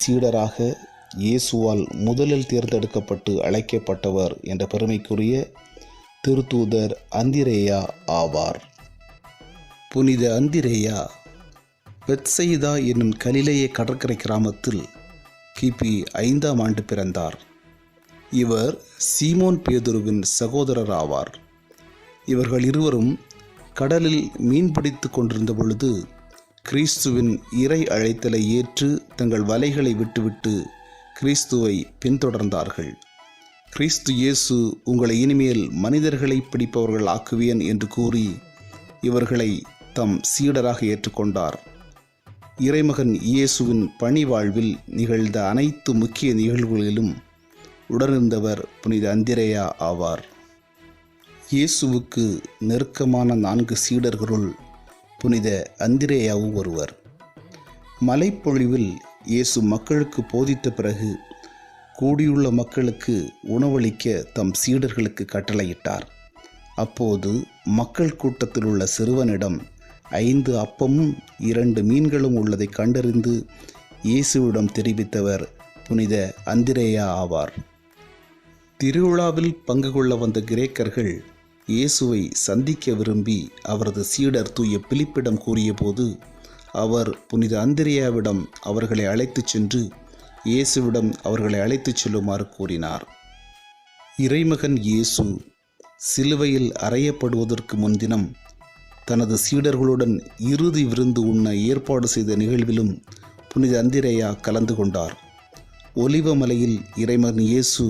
சீடராக இயேசுவால் முதலில் தேர்ந்தெடுக்கப்பட்டு அழைக்கப்பட்டவர் என்ற பெருமைக்குரிய திருத்தூதர் அந்திரேயா ஆவார். புனித அந்திரேயா பெத்சைதா என்னும் கலிலேய கடற்கரை கிராமத்தில் கிபி 5ஆம் ஆண்டு பிறந்தார். இவர் சீமோன் பேதுருவின் சகோதரர் ஆவார். இவர்கள் இருவரும் கடலில் மீன்பிடித்து கொண்டிருந்த பொழுது கிறிஸ்துவின் இறை அழைத்தலை ஏற்று தங்கள் வலைகளை விட்டுவிட்டு கிறிஸ்துவை பின்தொடர்ந்தார்கள். கிறிஸ்து இயேசு உங்களை இனிமேல் மனிதர்களை பிடிப்பவர்கள் ஆக்குவேன் என்று கூறி இவர்களை தம் சீடராக ஏற்றுக்கொண்டார். இறைமகன் இயேசுவின் பணி வாழ்வில் நிகழ்ந்த அனைத்து முக்கிய நிகழ்வுகளிலும் உடனிருந்தவர் புனித அந்திரேயா ஆவார். இயேசுவுக்கு நெருக்கமான 4 சீடர்களுள் புனித அந்திரேயாவும் ஒருவர். மலைப்பொழிவில் இயேசு மக்களுக்கு போதித்த பிறகு கூடியுள்ள மக்களுக்கு உணவளிக்க தம் சீடர்களுக்கு கட்டளையிட்டார். அப்போது மக்கள் கூட்டத்தில் உள்ள சிறுவனிடம் 5 அப்பமும் 2 மீன்களும் உள்ளதை கண்டறிந்து இயேசுவிடம் தெரிவித்தவர் புனித அந்திரேயா ஆவார். திருவிழாவில் பங்கு கொள்ள வந்த கிரேக்கர்கள் இயேசுவை சந்திக்க விரும்பி அவரது சீடர் தூய பிலிப்பிடம் கூறியபோது அவர் புனித அந்திரேயாவிடம் அவர்களை அழைத்துச் சென்று இயேசுவிடம் அவர்களை அழைத்துச் செல்லுமாறு கூறினார். இறைமகன் இயேசு சிலுவையில் அறையப்படுவதற்கு முன்தினம் தனது சீடர்களுடன் இறுதி விருந்து உண்ண ஏற்பாடு செய்த நிகழ்விலும் புனித அந்திரேயா கலந்து கொண்டார். ஒலிவ மலையில் இறைமகன் இயேசு